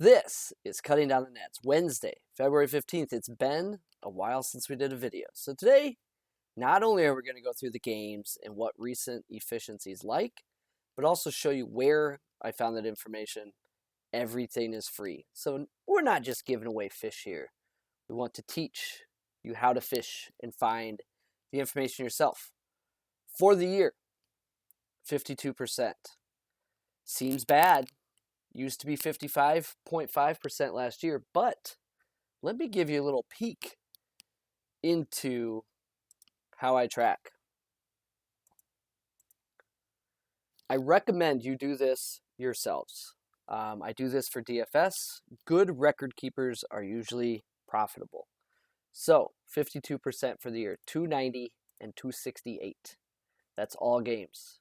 This is Cutting Down the Nets, Wednesday, February 15th. It's been a while since we did a video. So today, not only are we going to go through the games and what recent efficiencies like, but also show you where I found that information. Everything is free. So we're not just giving away fish here. We want to teach you how to fish and find the information yourself. For the year, 52%. Seems bad. Used to be 55.5% last year, but let me give you a little peek into how I track. I recommend you do this yourselves. I do this for DFS. Good record keepers are usually profitable. So 52% for the year, 290 and 268. That's all games.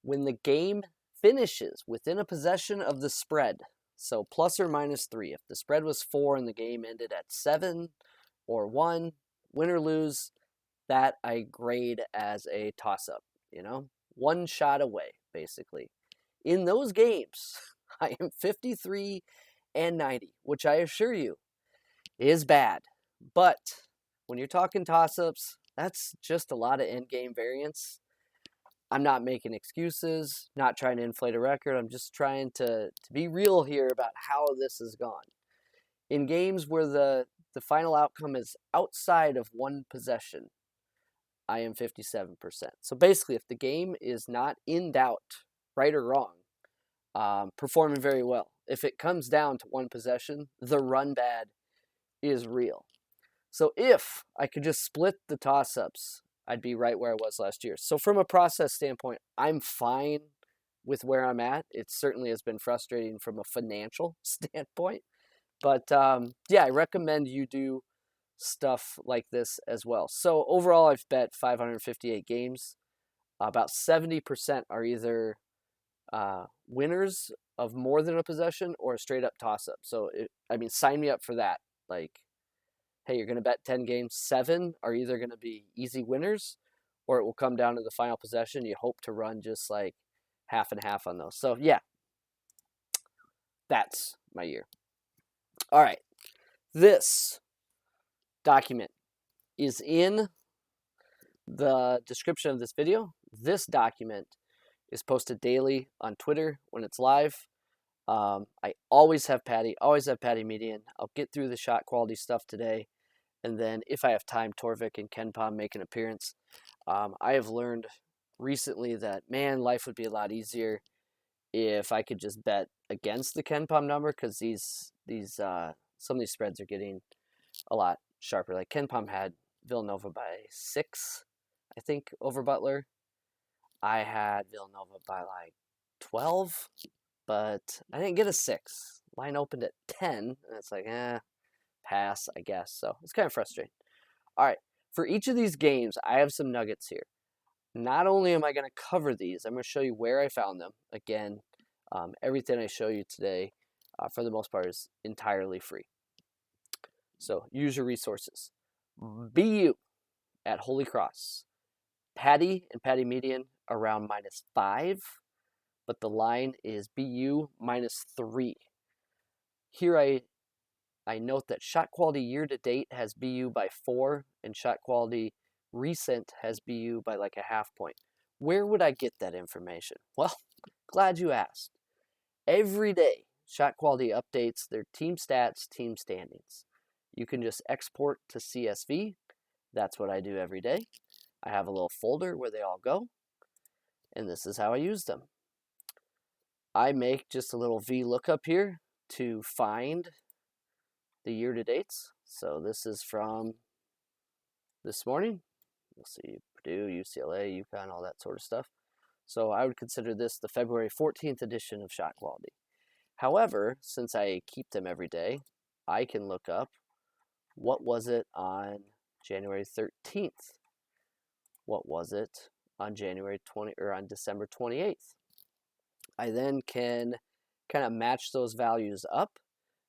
When the game finishes within a possession of the spread, so plus or minus 3. If the spread was 4 and the game ended at 7 or 1, win or lose, that I grade as a toss-up, one shot away, basically. In those games, I am 53 and 90, which I assure you is bad. But when you're talking toss-ups, that's just a lot of end-game variance. I'm not making excuses, not trying to inflate a record. I'm just trying to be real here about how this has gone. In games where the final outcome is outside of one possession, I am 57%. So basically, if the game is not in doubt, right or wrong, performing very well. If it comes down to one possession, the run bad is real. So if I could just split the toss-ups, I'd be right where I was last year. So from a process standpoint, I'm fine with where I'm at. It certainly has been frustrating from a financial standpoint. But I recommend you do stuff like this as well. So overall, I've bet 558 games. About 70% are either winners of more than a possession or a straight-up toss-up. So, sign me up for that. Hey, you're going to bet 10 games, 7 are either going to be easy winners or it will come down to the final possession. You hope to run just like half and half on those. So, that's my year. All right. This document is in the description of this video. This document is posted daily on Twitter when it's live. I always have Paddy median. I'll get through the shot quality stuff today. And then if I have time, Torvik and KenPom make an appearance. I have learned recently that, life would be a lot easier if I could just bet against the KenPom number, because some of these spreads are getting a lot sharper. Like KenPom had Villanova by 6, I think, over Butler. I had Villanova by like 12, but I didn't get a 6. Line opened at 10, and it's like, pass, I guess. So it's kind of frustrating. All right, for each of these games, I have some nuggets here. Not only am I going to cover these, I'm going to show you where I found them. Again, everything I show you today, for the most part, is entirely free. So use your resources. BU at Holy Cross. Paddy and Paddy median around -5, but the line is BU -3. Here I note that shot quality year to date has BU by 4 and shot quality recent has BU by like a half point. Where would I get that information? Well, glad you asked. Every day, shot quality updates their team stats, team standings. You can just export to CSV. That's what I do every day. I have a little folder where they all go, and this is how I use them. I make just a little VLOOKUP here to find the year-to-dates. So this is from this morning. We'll see Purdue, UCLA, UConn, all that sort of stuff. So I would consider this the February 14th edition of shot quality. However, since I keep them every day, I can look up what was it on January 13th? What was it on January 20 or on December 28th? I then can kind of match those values up.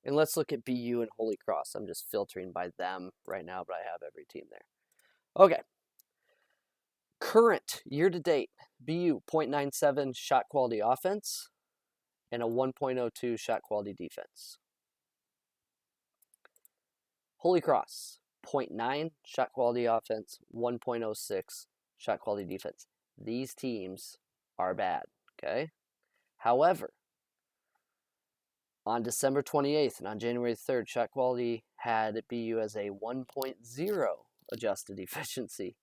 And let's look at BU and Holy Cross. I'm just filtering by them right now, but I have every team there. Okay. Current year-to-date, BU 0.97 shot quality offense and a 1.02 shot quality defense. Holy Cross, 0.9 shot quality offense, 1.06 shot quality defense. These teams are bad, okay? However, on December 28th and on January 3rd, shot quality had BU as a 1.0 adjusted efficiency.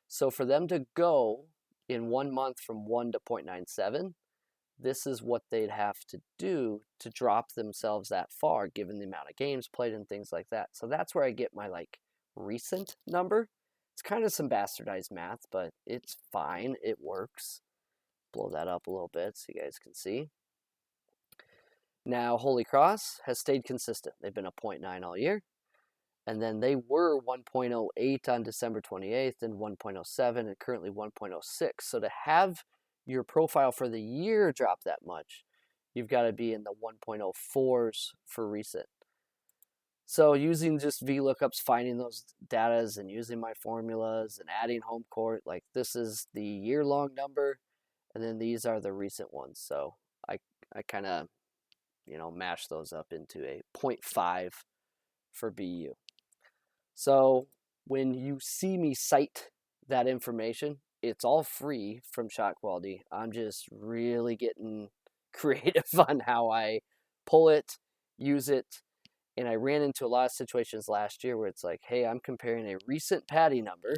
So for them to go in 1 month from 1 to 0.97, this is what they'd have to do to drop themselves that far, given the amount of games played and things like that. So that's where I get my recent number. It's kind of some bastardized math, but it's fine. It works. Blow that up a little bit so you guys can see. Now, Holy Cross has stayed consistent. They've been a 0.9 all year. And then they were 1.08 on December 28th and 1.07 and currently 1.06. So to have your profile for the year drop that much, you've got to be in the 1.04s for recent. So using just VLOOKUPs, finding those datas and using my formulas and adding home court, this is the year-long number, and then these are the recent ones. So I kind of, mash those up into a 0.5 for BU. So when you see me cite that information, it's all free from Shot Quality. I'm just really getting creative on how I pull it, use it. And I ran into a lot of situations last year where it's like, hey, I'm comparing a recent Paddy number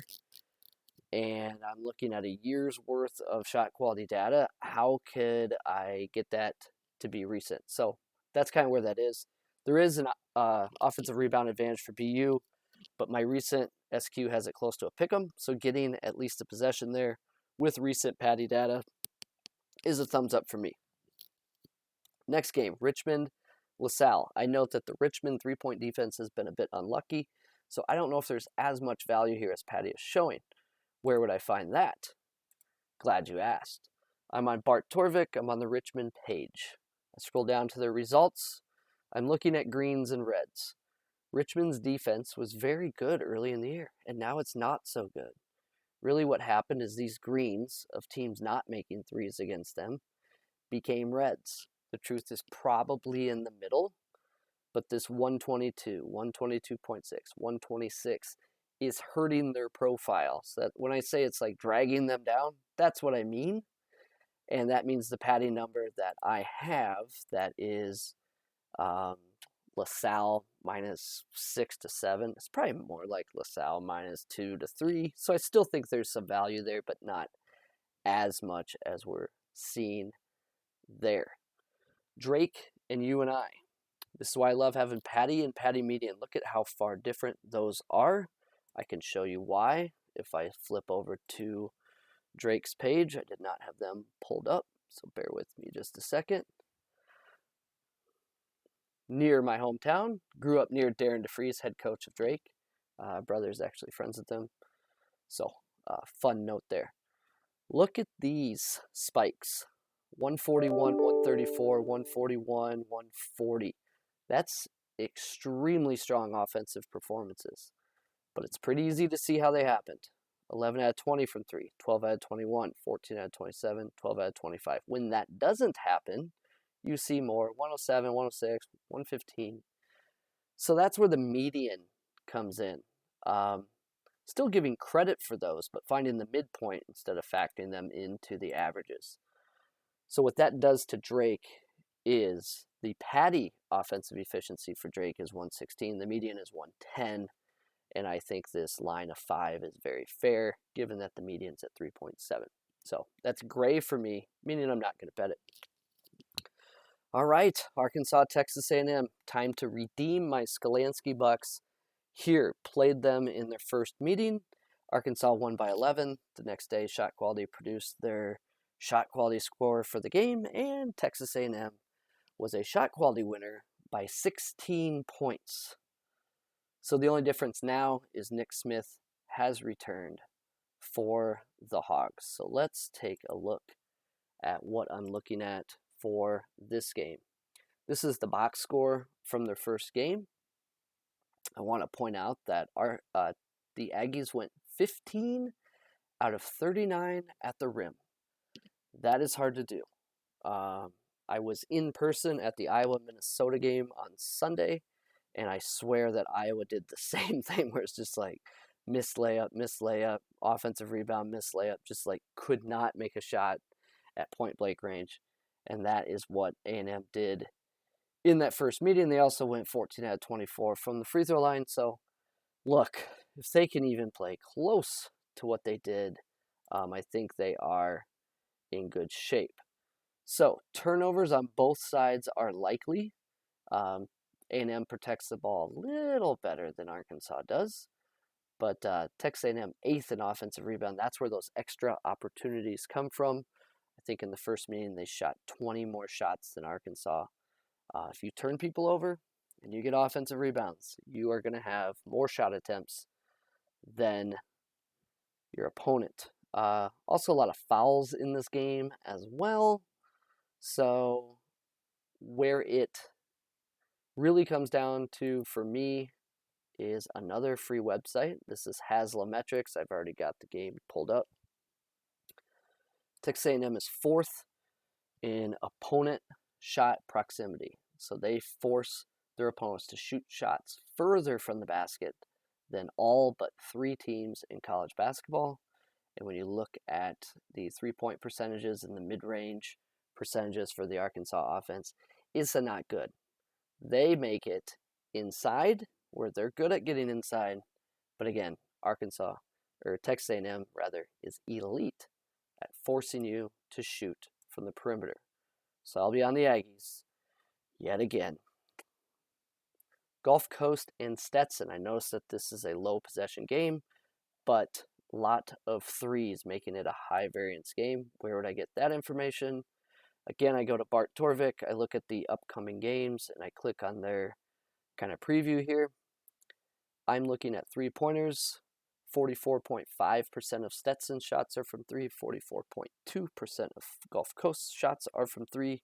and I'm looking at a year's worth of shot quality data. How could I get that to be recent? So that's kind of where that is. There is an offensive rebound advantage for BU, but my recent SQ has it close to a pick'em, so getting at least a possession there with recent Paddy data is a thumbs up for me. Next game, Richmond, LaSalle. I note that the Richmond three-point defense has been a bit unlucky, so I don't know if there's as much value here as Paddy is showing. Where would I find that? Glad you asked. I'm on Bart Torvik. I'm on the Richmond page. I scroll down to their results. I'm looking at greens and reds. Richmond's defense was very good early in the year, and now it's not so good. Really what happened is these greens of teams not making threes against them became reds. The truth is probably in the middle, but this 122, 122.6, 126 is hurting their profile. So that when I say it's like dragging them down, that's what I mean. And that means the Paddy number that I have, that is LaSalle minus 6 to 7. It's probably more like LaSalle minus 2 to 3. So I still think there's some value there, but not as much as we're seeing there. Drake and UNI. This is why I love having Paddy and Paddy median. Look at how far different those are. I can show you why if I flip over to Drake's page. I did not have them pulled up, so bear with me just a second. Near my hometown, grew up near Darren DeFries, head coach of Drake. Brother's actually friends with them. So, fun note there. Look at these spikes. 141, 134, 141, 140. That's extremely strong offensive performances. But it's pretty easy to see how they happened. 11 out of 20 from 3, 12 out of 21, 14 out of 27, 12 out of 25. When that doesn't happen, you see more, 107, 106, 115. So that's where the median comes in. Still giving credit for those, but finding the midpoint instead of factoring them into the averages. So what that does to Drake is the Paddy offensive efficiency for Drake is 116. The median is 110. And I think this line of 5 is very fair, given that the median's at 3.7. So that's gray for me, meaning I'm not going to bet it. All right, Arkansas, Texas A&M. Time to redeem my Skolansky Bucks. Here, played them in their first meeting. Arkansas won by 11. The next day, Shot Quality produced their shot quality score for the game, and Texas A&M was a shot quality winner by 16 points. So the only difference now is Nick Smith has returned for the Hogs. So let's take a look at what I'm looking at for this game. This is the box score from their first game. I want to point out that the Aggies went 15 out of 39 at the rim. That is hard to do. I was in person at the Iowa-Minnesota game on Sunday, and I swear that Iowa did the same thing where it's just like missed layup, offensive rebound, missed layup, just like could not make a shot at point blank range. And that is what A&M did in that first meeting. They also went 14 out of 24 from the free throw line. So look, if they can even play close to what they did, I think they are in good shape. So turnovers on both sides are likely. A&M protects the ball a little better than Arkansas does. But Texas A&M 8th in offensive rebound. That's where those extra opportunities come from. I think in the first meeting they shot 20 more shots than Arkansas. If you turn people over and you get offensive rebounds, you are going to have more shot attempts than your opponent. Also, a lot of fouls in this game as well. So where it really comes down to, for me, is another free website. This is Haslametrics. I've already got the game pulled up. Texas A&M is 4th in opponent shot proximity. So they force their opponents to shoot shots further from the basket than all but 3 teams in college basketball. And when you look at the three-point percentages and the mid-range percentages for the Arkansas offense, it's not good. They make it inside, where they're good at getting inside. But again, Texas A&M rather, is elite at forcing you to shoot from the perimeter. So I'll be on the Aggies yet again. Gulf Coast and Stetson. I noticed that this is a low possession game, but a lot of threes, making it a high variance game. Where would I get that information? Again, I go to Bart Torvik. I look at the upcoming games, and I click on their kind of preview here. I'm looking at three-pointers. 44.5% of Stetson shots are from 3. 44.2% of Gulf Coast shots are from 3.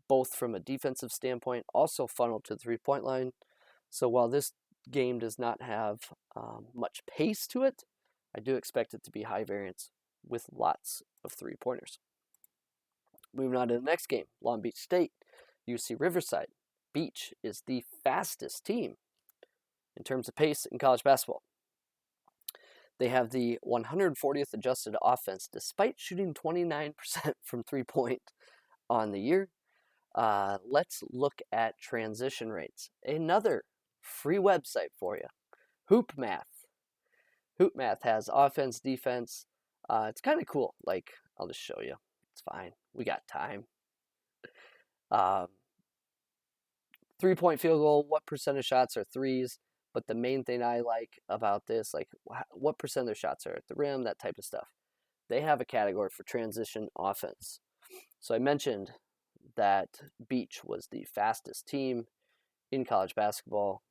Both from a defensive standpoint, also funneled to the three-point line. So while this game does not have much pace to it, I do expect it to be high variance with lots of three-pointers. Moving on to the next game, Long Beach State, UC Riverside. Beach is the fastest team in terms of pace in college basketball. They have the 140th adjusted offense, despite shooting 29% from three-point on the year. Let's look at transition rates. Another free website for you, Hoop Math. Hoop Math has offense, defense. It's kind of cool. Like, I'll just show you. It's fine. We got time. Three-point field goal, what percent of shots are threes? But the main thing I like about this, like what percent of their shots are at the rim, that type of stuff. They have a category for transition offense. So I mentioned that Beach was the fastest team in college basketball.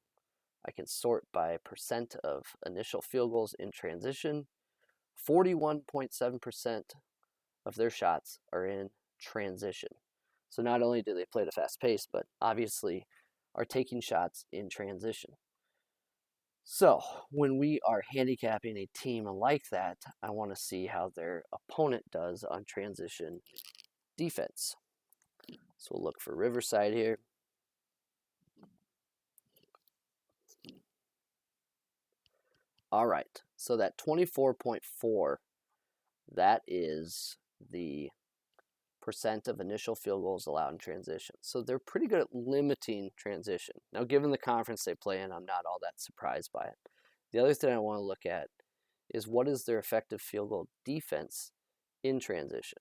I can sort by percent of initial field goals in transition. 41.7% of their shots are in transition. So not only do they play at a fast pace, but obviously are taking shots in transition. So when we are handicapping a team like that, I want to see how their opponent does on transition defense. So we'll look for Riverside here. All right, so that 24.4, that is the percent of initial field goals allowed in transition. So they're pretty good at limiting transition. Now, given the conference they play in, I'm not all that surprised by it. The other thing I want to look at is what is their effective field goal defense in transition.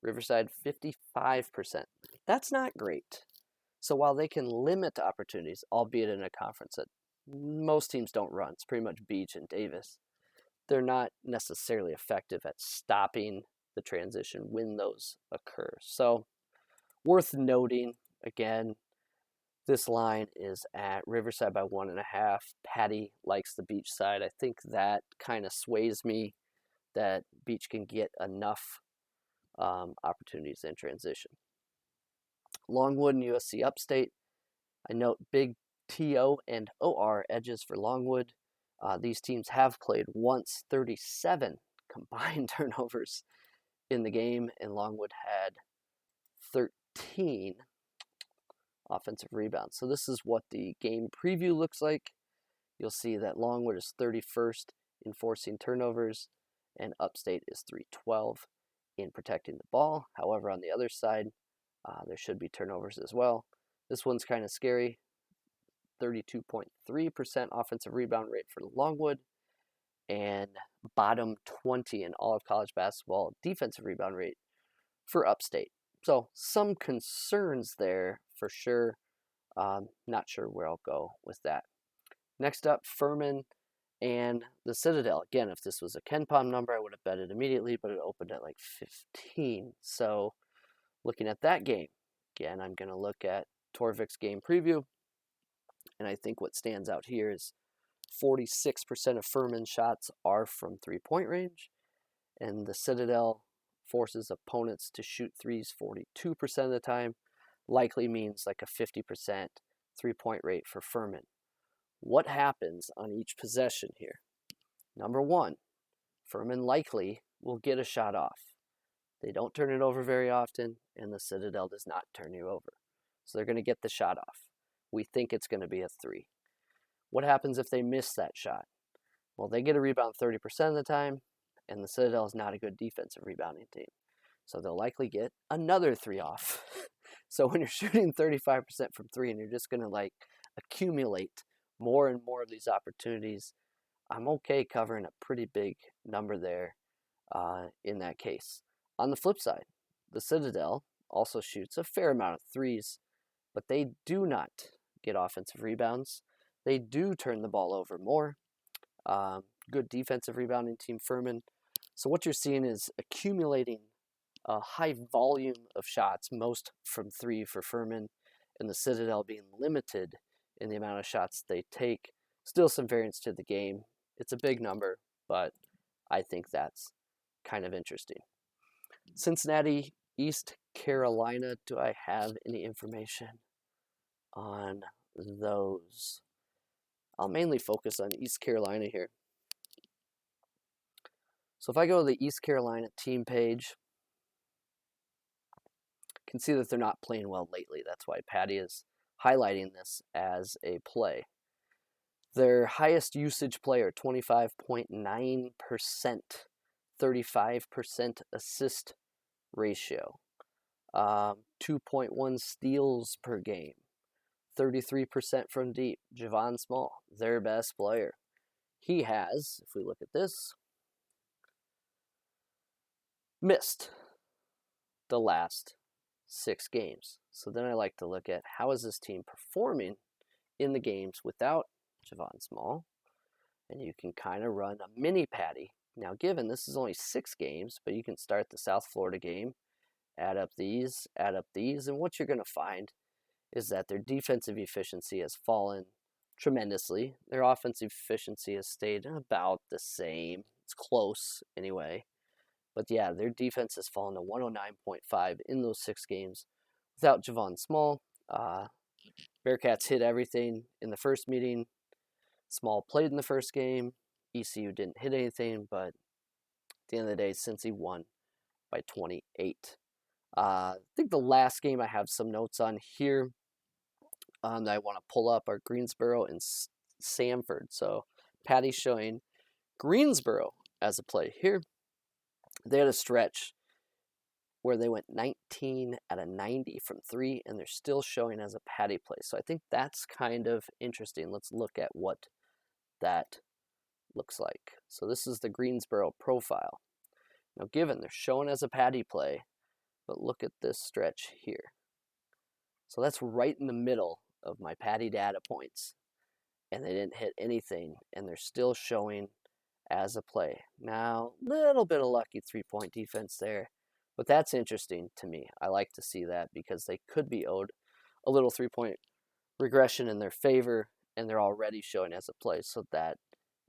Riverside, 55%. That's not great. So while they can limit opportunities, albeit in a conference that most teams don't run, it's pretty much Beach and Davis, they're not necessarily effective at stopping the transition when those occur. So worth noting, again, this line is at Riverside by 1.5. Paddy likes the Beach side. I think that kind of sways me that Beach can get enough opportunities in transition. Longwood and USC Upstate. I note big TO and OR edges for Longwood. These teams have played once, 37 combined turnovers in the game, and Longwood had 13 offensive rebounds. So this is what the game preview looks like. You'll see that Longwood is 31st in forcing turnovers, and Upstate is 312 in protecting the ball. However, on the other side, there should be turnovers as well. This one's kind of scary. 32.3% offensive rebound rate for Longwood, and bottom 20 in all of college basketball defensive rebound rate for Upstate. So some concerns there for sure. Not sure where I'll go with that. Next up, Furman and the Citadel. Again, if this was a KenPom number, I would have bet it immediately, but it opened at like 15. So looking at that game, again, I'm going to look at Torvik's game preview. And I think what stands out here is 46% of Furman shots are from three-point range. And the Citadel forces opponents to shoot threes 42% of the time. Likely means like a 50% three-point rate for Furman. What happens on each possession here? Number one, Furman likely will get a shot off. They don't turn it over very often, and the Citadel does not turn you over. So they're going to get the shot off. We think it's going to be a three. What happens if they miss that shot? Well, they get a rebound 30% of the time, and the Citadel is not a good defensive rebounding team. So they'll likely get another three off. So when you're shooting 35% from three and you're just going to like accumulate more and more of these opportunities, I'm okay covering a pretty big number there in that case. On the flip side, the Citadel also shoots a fair amount of threes, but they do not get offensive rebounds. They do turn the ball over more. Good defensive rebounding team, Furman. So what you're seeing is accumulating a high volume of shots, most from three for Furman, and the Citadel being limited in the amount of shots they take. Still some variance to the game. It's a big number, but I think that's kind of interesting. Cincinnati, East Carolina, do I have any information on those? I'll mainly focus on East Carolina here. So if I go to the East Carolina team page, you can see that they're not playing well lately. That's why Paddy is highlighting this as a play. Their highest usage player, 25.9%, 35% assist ratio, 2.1 steals per game, 33% from deep. Javon Small, their best player. He has, if we look at this, missed the last 6 games. So then I like to look at how is this team performing in the games without Javon Small, and you can kind of run a mini Paddy. Now, given this is only 6 games, but you can start the South Florida game, add up these, and what you're going to find is that their defensive efficiency has fallen tremendously. Their offensive efficiency has stayed about the same. It's close anyway. But yeah, their defense has fallen to 109.5 in those 6 games without Javon Small. Bearcats hit everything in the first meeting. Small played in the first game. ECU didn't hit anything, but at the end of the day, Cincy won by 28. I think the last game I have some notes on here that I want to pull up are Greensboro and Samford. So Paddy's showing Greensboro as a play here. They had a stretch where they went 19 out of 90 from 3, and they're still showing as a Paddy play. So I think that's kind of interesting. Let's look at what that looks like. So this is the Greensboro profile. Now, given they're showing as a Paddy play, but look at this stretch here. So that's right in the middle of my Paddy data points, and they didn't hit anything, and they're still showing as a play. Now, a little bit of lucky 3-point defense there, but that's interesting to me. I like to see that because they could be owed a little 3-point regression in their favor, and they're already showing as a play, so that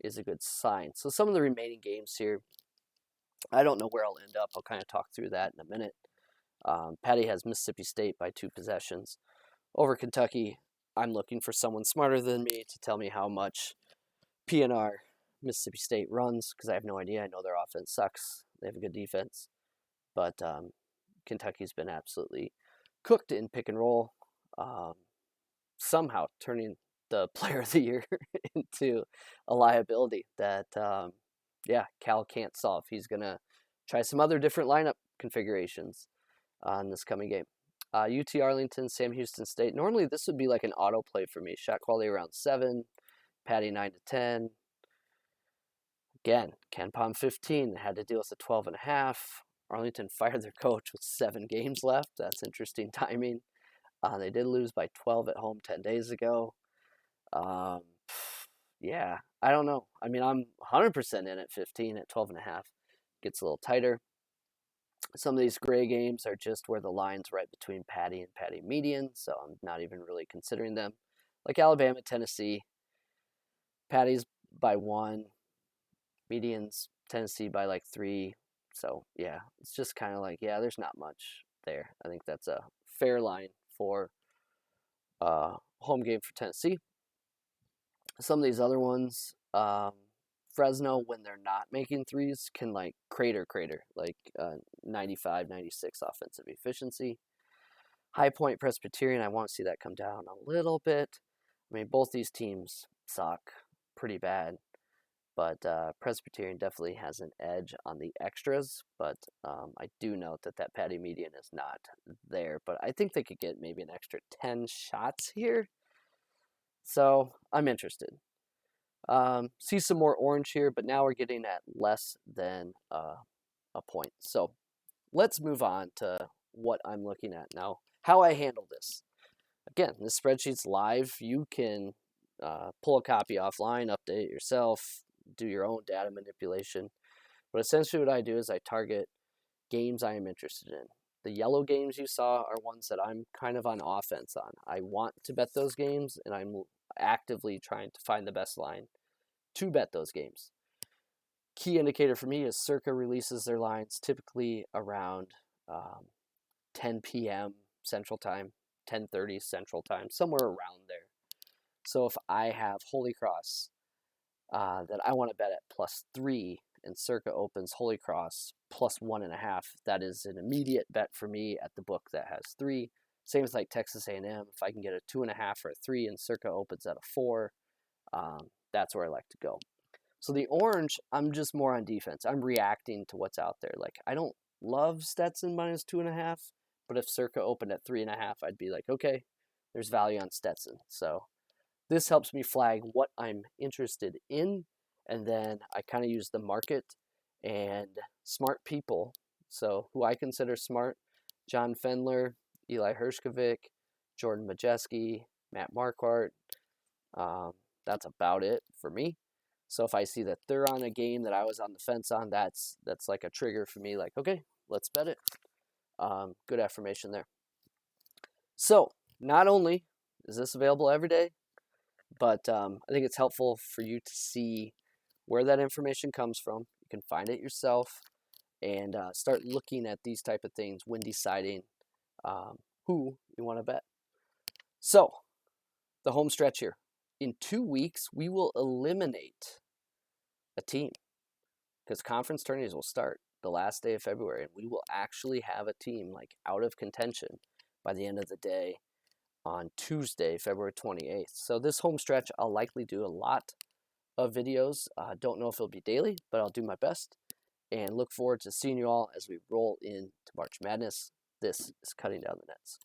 is a good sign. So some of the remaining games here, I don't know where I'll end up. I'll kind of talk through that in a minute. Paddy has Mississippi State by 2 possessions. Over Kentucky, I'm looking for someone smarter than me to tell me how much PNR Mississippi State runs, because I have no idea. I know their offense sucks. They have a good defense. But Kentucky's been absolutely cooked in pick and roll, somehow turning the player of the year into a liability that, Cal can't solve. He's going to try some other different lineup configurations in this coming game. UT Arlington, Sam Houston State. Normally this would be like an autoplay for me. Shot quality around 7, Paddy 9 to 10. Again, KenPom 15 had to deal with a 12.5. Arlington fired their coach with 7 games left. That's interesting timing. They did lose by 12 at home 10 days ago. Yeah, I don't know. I mean, I'm 100% in at 15 at 12.5. Gets a little tighter. Some of these gray games are just where the line's right between Paddy and Paddy median, so I'm not even really considering them. Like Alabama, Tennessee, Paddy's by 1, medians Tennessee by like 3. So yeah, it's just kind of like, yeah, there's not much there. I think that's a fair line for home game for Tennessee. Some of these other ones, Fresno, when they're not making threes, can like crater, like 95, 96 offensive efficiency. High Point Presbyterian, I want to see that come down a little bit. I mean, both these teams suck pretty bad, but Presbyterian definitely has an edge on the extras, but I do note that Paddy median is not there, but I think they could get maybe an extra 10 shots here. So I'm interested. See some more orange here, but now we're getting at less than a point. So let's move on to what I'm looking at now, how I handle this. Again, this spreadsheet's live. You can pull a copy offline, update it yourself, do your own data manipulation. But essentially what I do is I target games I am interested in. The yellow games you saw are ones that I'm kind of on offense on. I want to bet those games, and I'm actively trying to find the best line to bet those games. Key indicator for me is Circa releases their lines typically around 10 p.m. Central Time, 10:30 Central Time, somewhere around there. So if I have Holy Cross that I want to bet at +3 and Circa opens Holy Cross +1.5, that is an immediate bet for me at the book that has 3. Same as like Texas A&M. If I can get a 2.5 or a 3 and Circa opens at a 4, that's where I like to go. So the orange, I'm just more on defense. I'm reacting to what's out there. Like, I don't love Stetson -2.5, but if Circa opened at 3.5, I'd be like, okay, there's value on Stetson. So this helps me flag what I'm interested in, and then I kind of use the market and smart people. So who I consider smart: John Fendler, Eli Hershkovich, Jordan Majeski, Matt Marquardt. That's about it for me. So if I see that they're on a game that I was on the fence on, that's like a trigger for me. Like, okay, let's bet it. Good affirmation there. So not only is this available every day, but I think it's helpful for you to see where that information comes from. You can find it yourself and start looking at these type of things when deciding who you want to bet. So the home stretch here. In 2 weeks, we will eliminate a team because conference tourneys will start the last day of February, and we will actually have a team like out of contention by the end of the day on Tuesday, February 28th. So this home stretch, I'll likely do a lot of videos. Don't know if it'll be daily, but I'll do my best, and look forward to seeing you all as we roll into March Madness. This is Cutting Down the Nets.